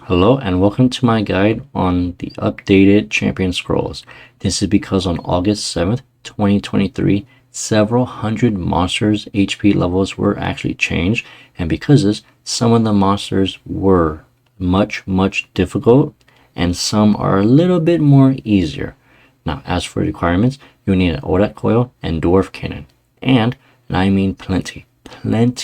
Hello and welcome to my guide on the updated champion scrolls. This is because on August 7th, 2023, several hundred monsters' HP levels were actually changed, and because of this, some of the monsters were much difficult and some are a little bit more easier. Now, as for requirements, you'll need an Odat coil and dwarf cannon, and I mean plenty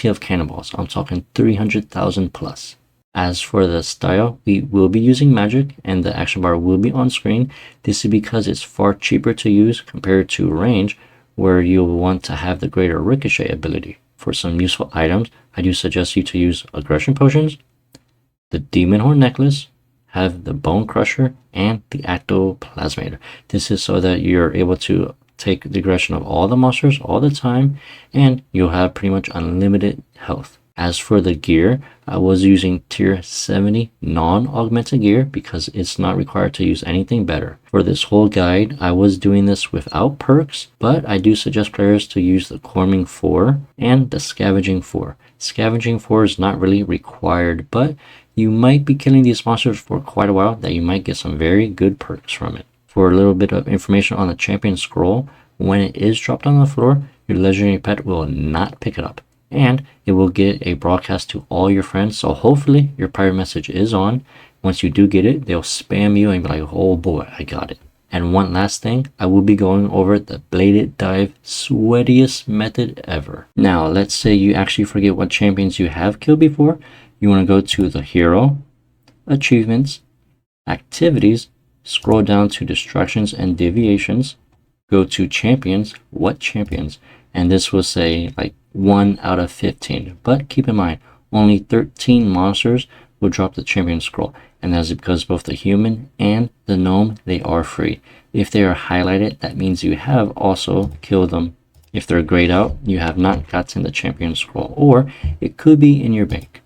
of cannonballs. I'm talking 300,000 plus. As for the style, we will be using magic and the action bar will be on screen. This is because it's far cheaper to use compared to range, where you'll want to have the greater ricochet ability. For some useful items, I do suggest you to use aggression potions, the demon horn necklace, have the bone crusher, and the ectoplasmator. This is so that you're able to take the aggression of all the monsters all the time, and you'll have pretty much unlimited health. As for the gear, I was using tier 70 non-augmented gear because it's not required to use anything better. For this whole guide, I was doing this without perks, but I do suggest players to use the Corming 4 and the Scavenging 4. Scavenging 4 is not really required, but you might be killing these monsters for quite a while that you might get some very good perks from it. For a little bit of information on the champion scroll, when it is dropped on the floor, your legendary pet will not pick it up, and it will get a broadcast to all your friends. So hopefully your pirate message is on. Once you do get it, they'll spam you and be like, oh boy, I got it. And one last thing, I will be going over the bladed dive sweatiest method ever. Now, let's say you actually forget what champions you have killed before. You want to go to the hero, achievements, activities, scroll down to distractions and deviations, go to champions, what champions, and this will say like 1 out of 15. But keep in mind, only 13 monsters will drop the champion scroll, and that's because both the human and the gnome, they are free. If they are highlighted, that means you have also killed them. If they're grayed out, you have not gotten the champion scroll, or it could be in your bank.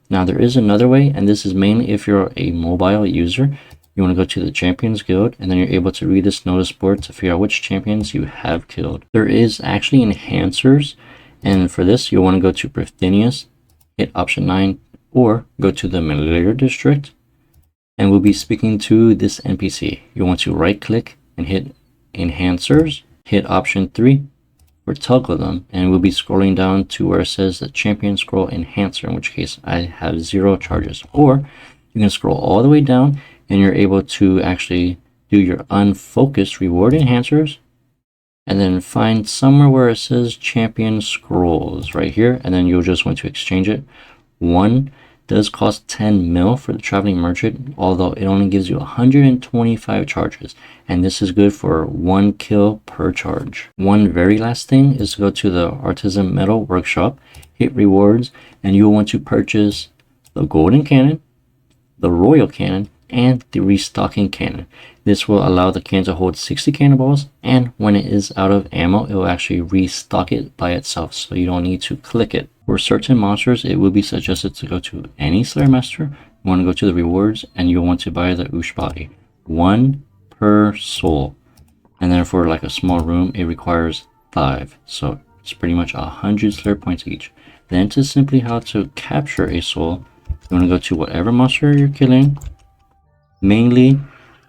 Now there is another way, and this is mainly if you're a mobile user. You want to go to the Champions Guild, and then you're able to read this notice board to figure out which champions you have killed. There is actually enhancers, and for this you'll want to go to Brithinius, hit option 9, or go to the Malaria District, and we'll be speaking to this NPC. You'll want to right click and hit enhancers, hit option 3 for toggle them, and we'll be scrolling down to where it says the champion scroll enhancer, in which case I have 0 charges. Or you can scroll all the way down and you're able to actually do your unfocused reward enhancers, and then find somewhere where it says champion scrolls right here, and then you'll just want to exchange it. One does cost 10 mil for the traveling merchant, although it only gives you 125 charges, and this is good for 1 kill per charge. One very last thing is to go to the artisan metal workshop, hit rewards, and you'll want to purchase the golden cannon, the royal cannon, and the restocking cannon. This will allow the cannon to hold 60 cannonballs, and when it is out of ammo, it will actually restock it by itself, so you don't need to click it. For certain monsters, it will be suggested to go to any Slayer Master. You want to go to the rewards, and you'll want to buy the Oosh body, 1 per soul. And then for like a small room, it requires 5, so it's pretty much 100 Slayer points each. Then to simply how to capture a soul, you want to go to whatever monster you're killing, mainly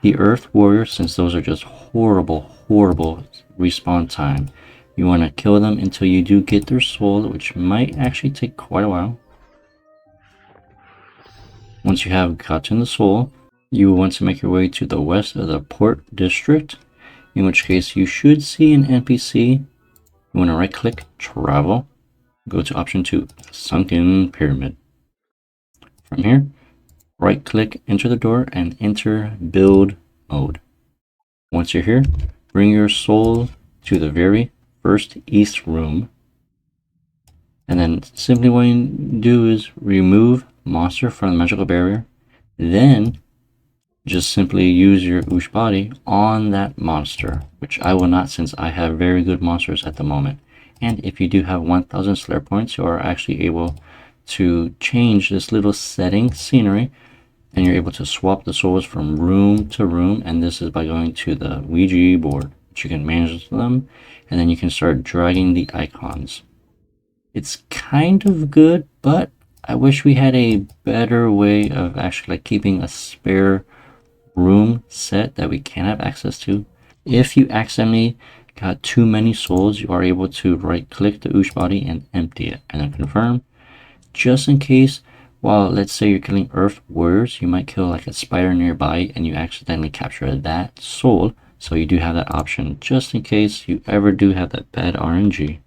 the Earth Warrior, since those are just horrible respawn time. You want to kill them until you do get their soul, which might actually take quite a while. Once you have gotten the soul, you want to make your way to the west of the Port District, in which case you should see an NPC. You want to right click, travel, go to option 2, Sunken Pyramid. From here, right click, enter the door, and enter build mode. Once you're here, bring your soul to the very first east room, and then simply what you do is remove monster from the magical barrier, then just simply use your Oosh body on that monster, which I will not, since I have very good monsters at the moment. And if you do have 1000 Slayer points, you are actually able to change this little setting scenery, and you're able to swap the souls from room to room, and this is by going to the Ouija board, which you can manage them, and then you can start dragging the icons. It's kind of good, but I wish we had a better way of actually like keeping a spare room set that we can have access to. If you accidentally got too many souls, you are able to right click the oosh body and empty it and then confirm. Just in case, while let's say you're killing earth warriors, you might kill like a spider nearby and you accidentally capture that soul. So you do have that option just in case you ever do have that bad RNG.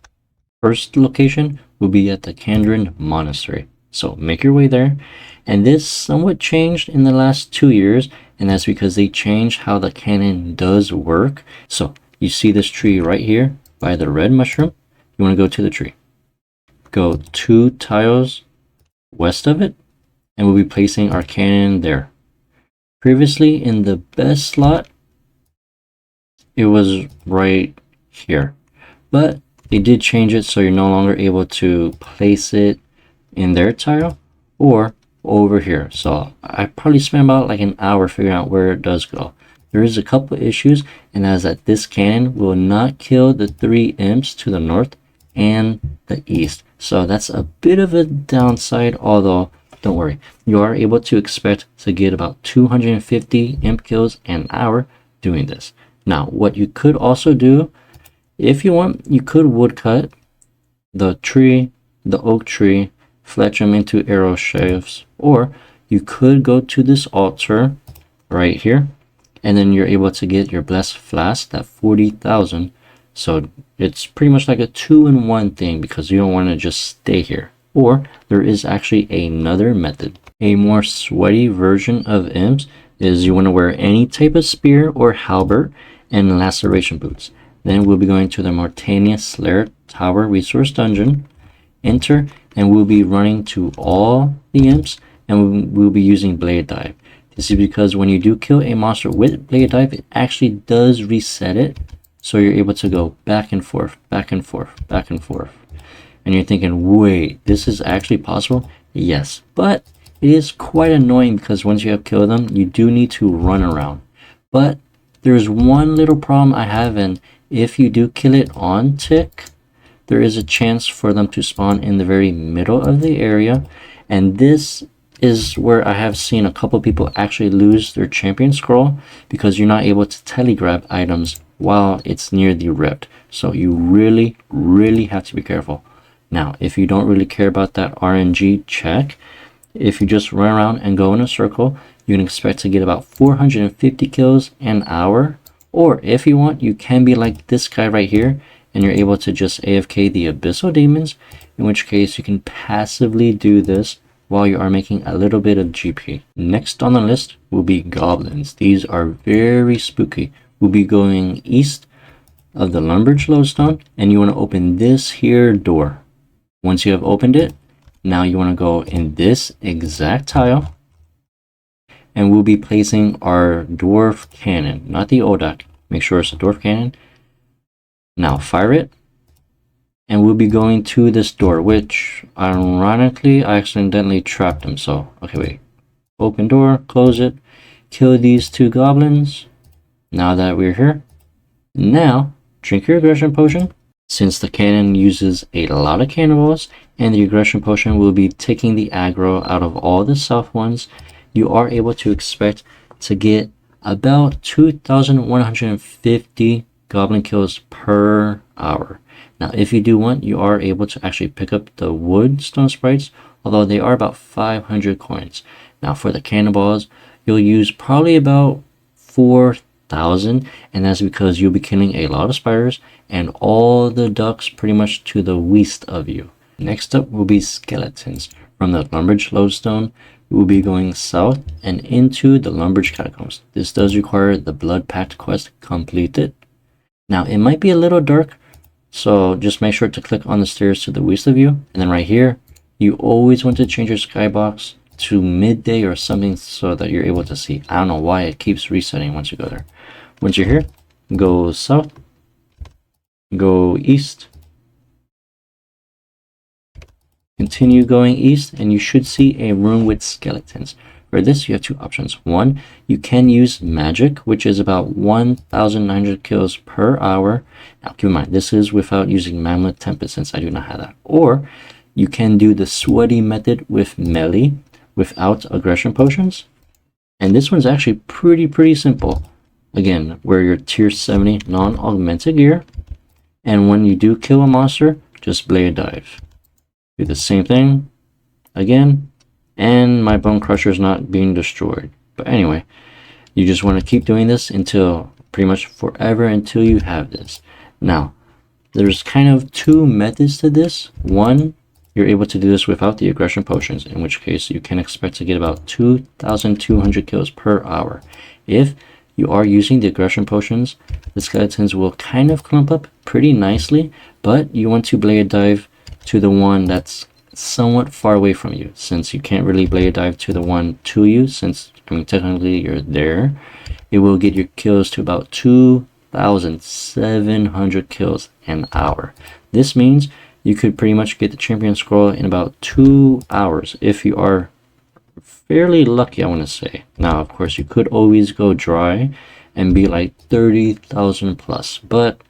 First location will be at the Kandrin Monastery. So make your way there. And this somewhat changed in the last 2 years, and that's because they changed how the cannon does work. So you see this tree right here by the red mushroom. You want to go to the tree. Go 2 tiles west of it, and we'll be placing our cannon there. Previously in the best slot, it was right here. But they did change it so you're no longer able to place it in their tile or over here. So I probably spent about like an hour figuring out where it does go. There is a couple issues, and that is that this cannon will not kill the 3 imps to the north and the east. So that's a bit of a downside, although don't worry, you are able to expect to get about 250 imp kills an hour doing this. Now, what you could also do, if you want, you could woodcut the tree, the oak tree, fletch them into arrow shafts, or you could go to this altar right here, and then you're able to get your blessed flask, that 40,000. So it's pretty much like a 2-in-1 thing because you don't want to just stay here. Or there is actually another method. A more sweaty version of imps is you want to wear any type of spear or halberd and laceration boots. Then we'll be going to the Mortania Slayer Tower Resource Dungeon. Enter, and we'll be running to all the imps, and we'll be using Blade Dive. This is because when you do kill a monster with Blade Dive, it actually does reset it. So you're able to go back and forth, back and forth, back and forth. And you're thinking, wait, this is actually possible? Yes, but it is quite annoying because once you have killed them, you do need to run around. But there's one little problem I have, and if you do kill it on tick, there is a chance for them to spawn in the very middle of the area. And this is where I have seen a couple people actually lose their champion scroll because you're not able to telegrab items while it's near the rift. So you really have to be careful. Now, if you don't really care about that RNG check, if you just run around and go in a circle, you can expect to get about 450 kills an hour. Or if you want, you can be like this guy right here, and you're able to just AFK the Abyssal Demons, in which case you can passively do this while you are making a little bit of GP. Next on the list will be goblins. These are very spooky. We'll be going east of the Lumbridge Lodestone, and you want to open this here door. Once you have opened it, now you want to go in this exact tile, and we'll be placing our dwarf cannon, not the Odak. Make sure it's a dwarf cannon. Now fire it, and we'll be going to this door, which ironically I accidentally trapped them. So okay, wait, open door, close it, kill these 2 goblins. Now that we're here, now drink your aggression potion. Since the cannon uses a lot of cannonballs, and the aggression potion will be taking the aggro out of all the south ones, you are able to expect to get about 2,150 goblin kills per hour. Now, if you do want, you are able to actually pick up the wood stone sprites, although they are about 500 coins. Now, for the cannonballs, you'll use probably about 4,000, and that's because you'll be killing a lot of spiders and all the ducks pretty much to the west of you. Next up will be skeletons. From the Lumbridge Lodestone, we will be going south and into the Lumbridge Catacombs. This does require the Blood Pact quest completed. Now, it might be a little dark, so just make sure to click on the stairs to the west of you. And then right here, you always want to change your skybox to midday or something so that you're able to see. I don't know why it keeps resetting once you go there. Once you're here, go south, go east, continue going east, and you should see a room with skeletons. For this, you have 2 options. One, you can use magic, which is about 1,900 kills per hour. Now, keep in mind, this is without using Mammoth Tempest, since I do not have that. Or, you can do the sweaty method with melee without aggression potions. And this one's actually pretty simple. Again, wear your tier 70 non-augmented gear, and when you do kill a monster, just blade dive. Do the same thing again, and my bone crusher is not being destroyed. But anyway, you just want to keep doing this until pretty much forever, until you have this. Now, there's kind of two methods to this. One, you're able to do this without the aggression potions, in which case you can expect to get about 2,200 kills per hour. If you are using the aggression potions, the skeletons will kind of clump up pretty nicely, but you want to blade dive to the one that's somewhat far away from you, since you can't really blade dive to the one to you, since I mean technically you're there. It will get your kills to about 2,700 kills an hour. This means you could pretty much get the champion scroll in about 2 hours if you are fairly lucky, I want to say. Now, of course, you could always go dry and be like 30,000 plus, but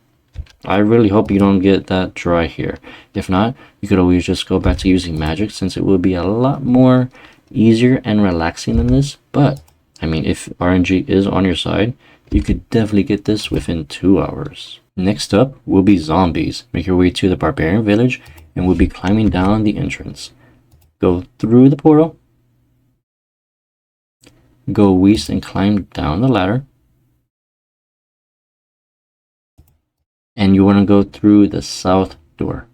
I really hope you don't get that dry here. If not, you could always just go back to using magic, since it will be a lot more easier and relaxing than this. But I mean, if RNG is on your side, you could definitely get this within 2 hours. Next up will be zombies. Make your way to the barbarian village, and we'll be climbing down the entrance. Go through the portal, go west and climb down the ladder, and you want to go through the south door.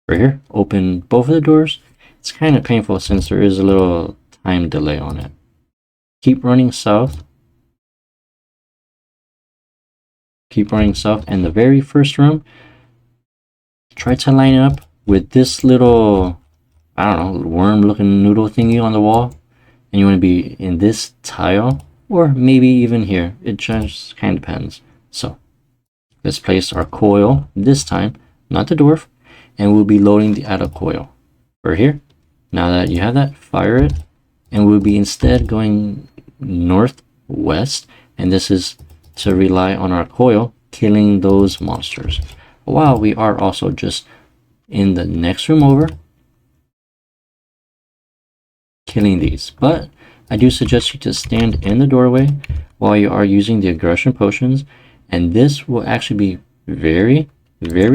Right here, open both of the doors. It's kind of painful since there is a little time delay on it. Keep running south. Keep running south, and the very first room, try to line it up with this little, I don't know, worm looking noodle thingy on the wall. And you want to be in this tile, or maybe even here. It just kind of depends. So let's place our coil this time, not the dwarf, and we'll be loading the add coil right here. Now that you have that, fire it, and we'll be instead going northwest, and this is to rely on our coil killing those monsters, while we are also just in the next room over killing these. But I do suggest you to stand in the doorway while you are using the aggression potions, and this will actually be very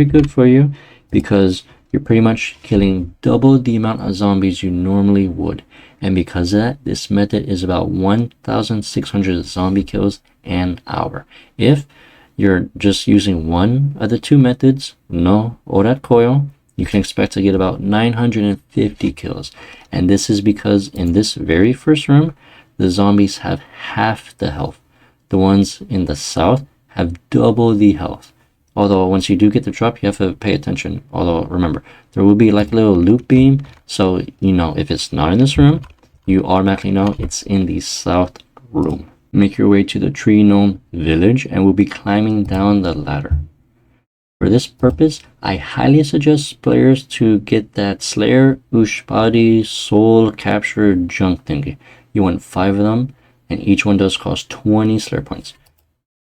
good for you, because you're pretty much killing double the amount of zombies you normally would. And because of that, this method is about 1,600 zombie kills an hour. If you're just using one of the two methods, no ODAT coil, you can expect to get about 950 kills. And this is because in this very first room, the zombies have half the health. The ones in the south have double the health. Although once you do get the drop, you have to pay attention. Although remember, there will be like a little loop beam, so you know if it's not in this room, you automatically know it's in the south room. Make your way to the tree gnome village, and we'll be climbing down the ladder. For this purpose, I highly suggest players to get that Slayer Ushpadi Soul Capture Junk thingy. You want 5 of them, and each one does cost 20 Slayer points.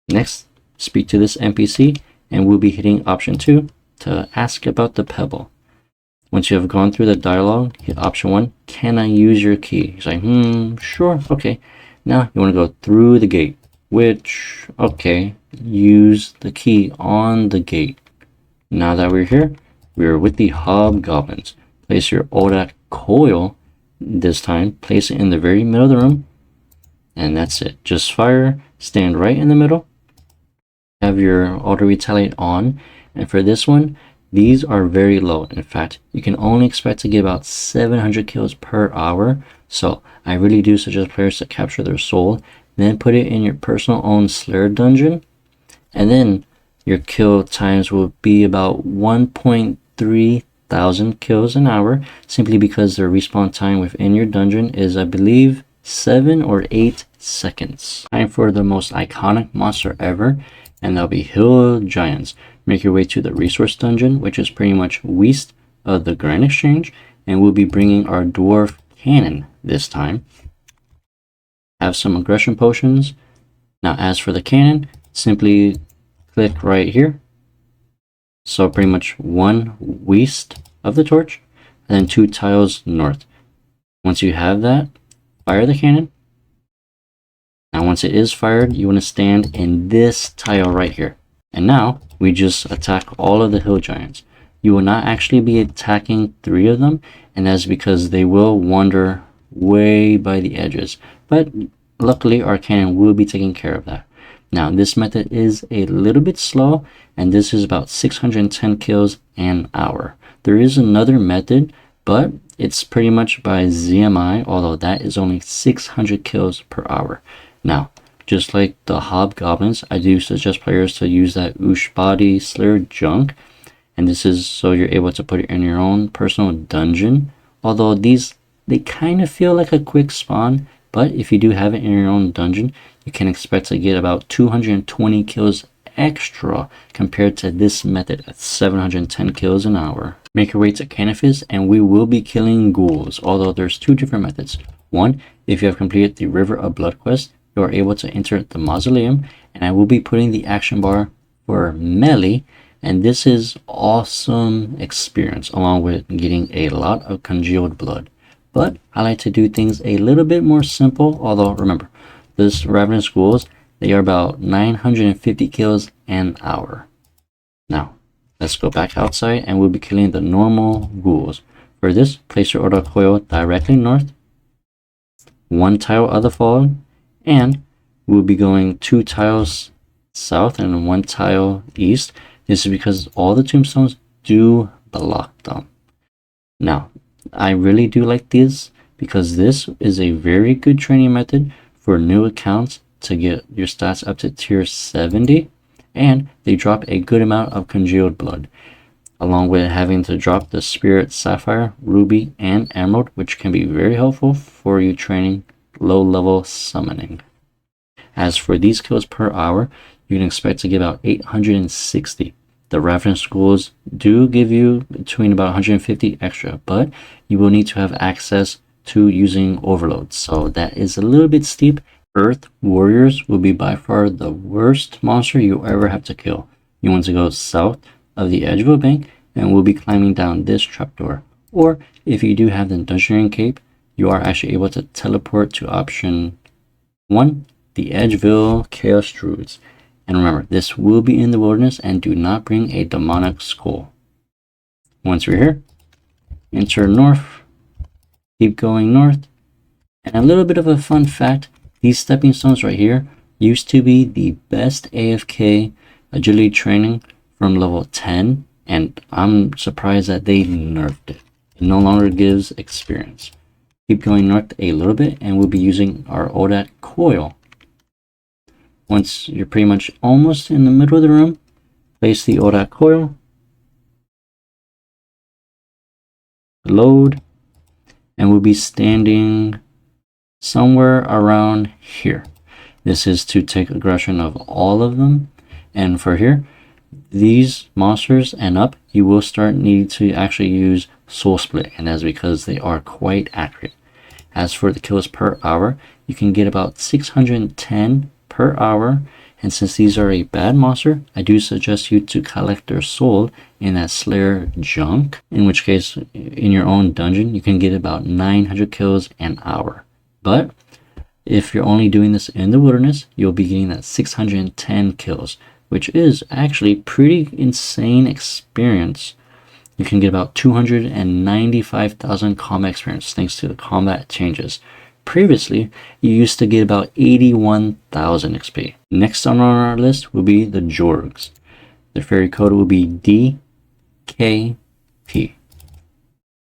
Next, speak to this NPC, and we'll be hitting option 2 to ask about the pebble. Once you have gone through the dialogue, hit option 1, can I use your key? He's like, sure, okay. Now you want to go through the gate, which, okay, use the key on the gate. Now that we're here, we're with the hobgoblins. Place your ODAT coil, this time, place it in the very middle of the room, and that's it. Just fire, stand right in the middle, have your auto retaliate on, and for this one, these are very low. In fact, you can only expect to get about 700 kills per hour, so I really do suggest players to capture their soul, then put it in your personal own Slayer dungeon, and then your kill times will be about 1.3 thousand kills an hour, simply because the respawn time within your dungeon is, I believe, 7 or 8 seconds. Time for the most iconic monster ever, and that'll be hill giants. Make your way to the resource dungeon, which is pretty much west of the Grand Exchange, and we'll be bringing our dwarf cannon this time. Have some aggression potions. Now as for the cannon, simply click right here. So pretty much one west of the torch. and then 2 tiles north. Once you have that, fire the cannon. Now once it is fired, you want to stand in this tile right here. And now we just attack all of the hill giants. You will not actually be attacking 3 of them, and that's because they will wander way by the edges. But luckily our cannon will be taking care of that. Now this method is a little bit slow, and this is about 610 kills an hour. There is another method, but it's pretty much by ZMI, although that is only 600 kills per hour. Now, just like the hobgoblins, I do suggest players to use that Oosh body slayer junk, and this is so you're able to put it in your own personal dungeon. Although these, they kind of feel like a quick spawn, but if you do have it in your own dungeon, you can expect to get about 220 kills extra compared to this method at 710 kills an hour. Make your way to Canifis, and we will be killing ghouls, although there's 2 different methods. One, if you have completed the River of Blood quest, you are able to enter the mausoleum, and I will be putting the action bar for melee, and this is awesome experience along with getting a lot of congealed blood. But I like to do things a little bit more simple, although remember, this ravenous ghouls, they are about 950 kills an hour. Now, let's go back outside and we'll be killing the normal ghouls. For this, place your order coil directly north, 1 tile of the fallen, and we'll be going 2 tiles south and 1 tile east. This is because all the tombstones do block them. Now, I really do like this because this is a very good training method for new accounts to get your stats up to tier 70, and they drop a good amount of congealed blood, along with having to drop the Spirit Sapphire, Ruby, and Emerald, which can be very helpful for you training low-level summoning. As for these kills per hour, you can expect to get about 860. The Ravenous Ghouls do give you between about 150 extra, but you will need to have access to using Overload, so that is a little bit steep. Earth Warriors will be by far the worst monster you ever have to kill. You want to go south of the edge of a bank, and we'll be climbing down this trapdoor. Or if you do have the Dungeoneering Cape, you are actually able to teleport to option 1, the Edgeville Chaos Druids. And remember, this will be in the wilderness, and do not bring a demonic skull. Once we're here, enter north, keep going north, and a little bit of a fun fact, these stepping stones right here used to be the best AFK agility training from level 10, and I'm surprised that they nerfed it. It no longer gives experience. Keep going north a little bit, and we'll be using our Odat coil. Once you're pretty much almost in the middle of the room, place the Odat coil, load, and we'll be standing somewhere around here. This is to take aggression of all of them, and for here, these monsters and up, you will start needing to actually use Soul Split, and that's because they are quite accurate. As for the kills per hour, you can get about 610 per hour, and since these are a bad monster, I do suggest you to collect their soul in that Slayer junk, in which case in your own dungeon you can get about 900 kills an hour. But if you're only doing this in the wilderness, you'll be getting that 610 kills, which is actually pretty insane experience. You can get about 295,000 combat experience thanks to the combat changes. Previously, you used to get about 81,000 XP. Next on our list will be the Jogres. The fairy code will be DKP.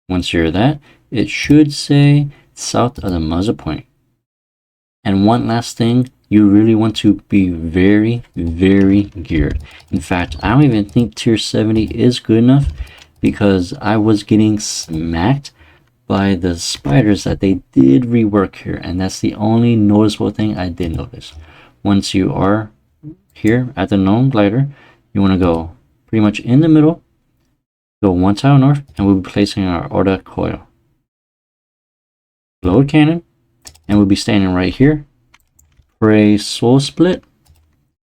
Once you're that, it should say south of the muzzle point. And one last thing, you really want to be very, very geared. In fact, I don't even think tier 70 is good enough because I was getting smacked by the spiders that they did rework here, and that's the only noticeable thing I did notice. Once you are here at the gnome glider, you want to go pretty much in the middle, go 1 tile north, and we'll be placing our Orda coil. Load cannon, and we'll be standing right here for a soul split,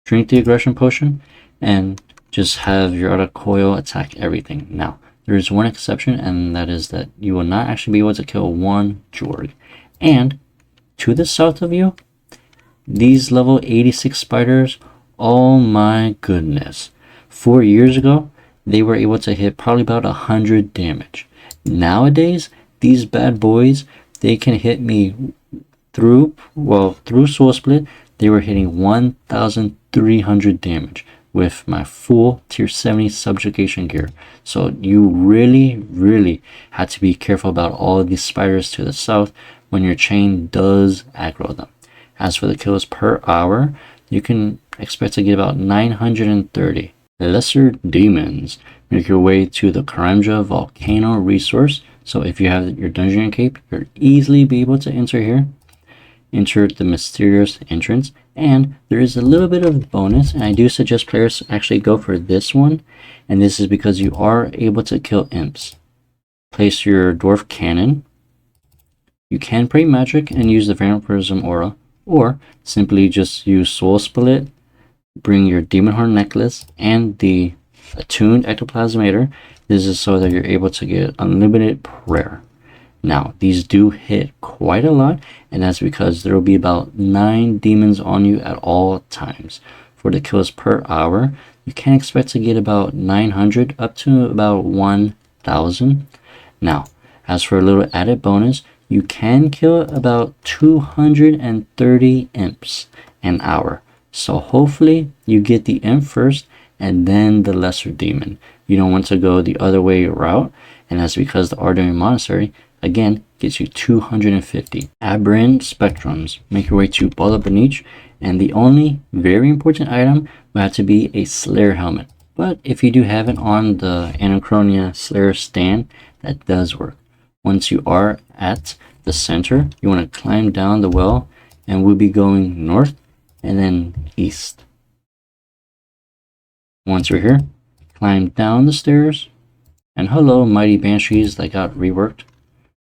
drink the aggression potion, and just have your Orda coil attack everything. Now, there is one exception, and that is that you will not actually be able to kill one Jorg. And to the south of you, these level 86 spiders, oh my goodness. 4 years ago, they were able to hit probably about 100 damage. Nowadays, these bad boys, they can hit me through Soul Split, they were hitting 1,300 damage with my full tier 70 subjugation gear. So you really had to be careful about all of these spiders to the south when your chain does aggro them. As for the kills per hour, you can expect to get about 930. Lesser demons. Make your way to the Karamja volcano resource. So if you have your dungeon cape, you'll easily be able to enter here. Enter the mysterious entrance, and there is a little bit of bonus, and I do suggest players actually go for this one, and this is because you are able to kill imps. Place your dwarf cannon. You can pray magic and use the vampirism aura, or simply just use soul split, bring your demon horn necklace and the attuned ectoplasmator. This is so that you're able to get unlimited prayer. Now, these do hit quite a lot, and that's because there will be about 9 demons on you at all times. For the kills per hour, you can expect to get about 900 up to about 1,000. Now, as for a little added bonus, you can kill about 230 imps an hour. So hopefully you get the imp first and then the lesser demon. You don't want to go the other way route, and that's because the Ardenary Monastery again gets you 250. Aberrant Spectrums. Make your way to Bala Banich, and the only very important item will have to be a Slayer helmet. But if you do have it on the Anachronia Slayer stand, that does work. Once you are at the center, you want to climb down the well, and we'll be going north and then east. Once you're here, climb down the stairs, and hello mighty banshees that got reworked.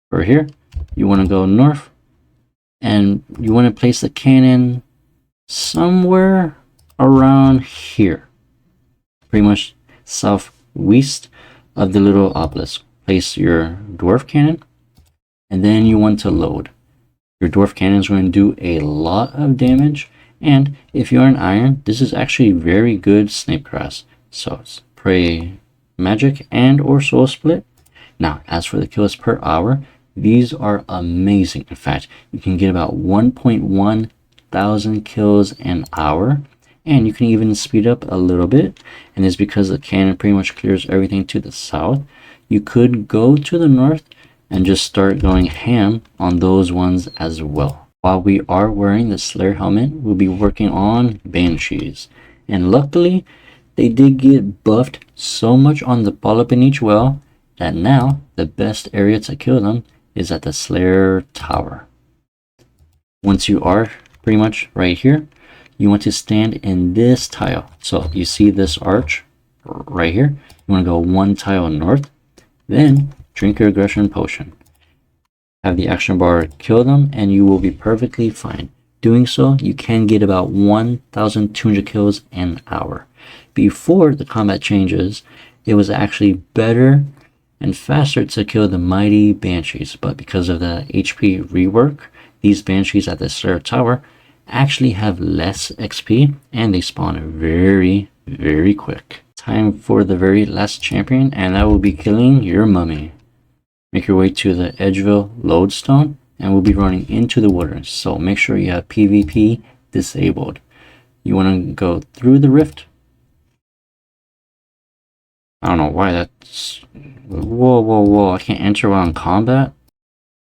For here, you want to go north, and you want to place the cannon somewhere around here, pretty much southwest of the little obelisk. Place your dwarf cannon, and then you want to load. Your dwarf cannon is going to do a lot of damage, and if you are an iron, this is actually very good snapegrass. So pray magic and or soul split. Now, as for the kills per hour, these are amazing. In fact, you can get about 1.1 thousand kills an hour, and you can even speed up a little bit, and it's because the cannon pretty much clears everything to the south. You could go to the north and just start going ham on those ones as well. While we are wearing the Slayer helmet, we'll be working on banshees, and luckily they did get buffed so much on the Balapinich well that now the best area to kill them is at the Slayer tower. Once you are pretty much right here, you want to stand in this tile. So you see this arch right here, you want to go one tile north, then drink your aggression potion. Have the action bar kill them, and you will be perfectly fine. Doing so, you can get about 1,200 kills an hour. Before the combat changes, it was actually better and faster to kill the mighty banshees, but because of the HP rework, these banshees at the Slayer tower actually have less XP, and they spawn very quick. Time for the very last champion, and that will be killing your mummy. Make your way to the Edgeville lodestone, and we'll be running into the wilderness, so make sure you have PvP disabled. You want to go through the rift. I don't know why that's... Whoa, I can't enter while in combat?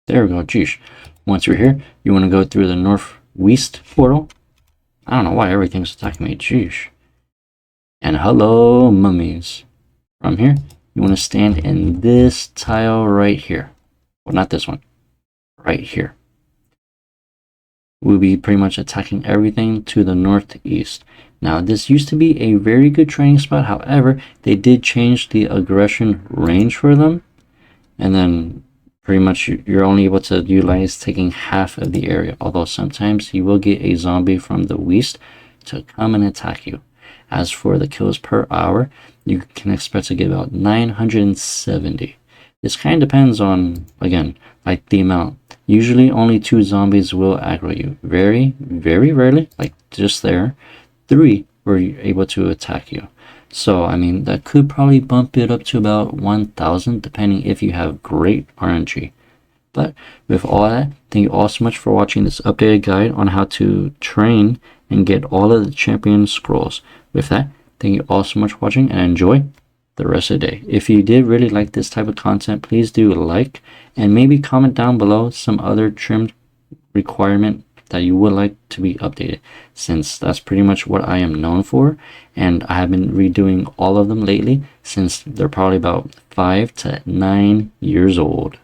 There we go, geesh. Once you're here, you want to go through the northwest portal. I don't know why everything's attacking me, geesh. And hello, mummies. From here, you want to stand in this tile right here. Well, not this one. Right here. We'll be pretty much attacking everything to the northeast. Now, this used to be a very good training spot. However, they did change the aggression range for them. And then pretty much you're only able to utilize taking half of the area. Although sometimes you will get a zombie from the west to come and attack you. As for the kills per hour, you can expect to get about 970. This kind of depends on, again, like the amount. Usually only 2 zombies will aggro you. Very, very rarely, like just there, 3 were able to attack you. So, I mean, that could probably bump it up to about 1000, depending if you have great RNG. But with all that, thank you all so much for watching this updated guide on how to train and get all of the champion scrolls. With that, thank you all so much for watching and enjoy the rest of the day. If you did really like this type of content, please do like and maybe comment down below some other trim requirement that you would like to be updated, since that's pretty much what I am known for, and I have been redoing all of them lately since they're probably about 5 to 9 years old.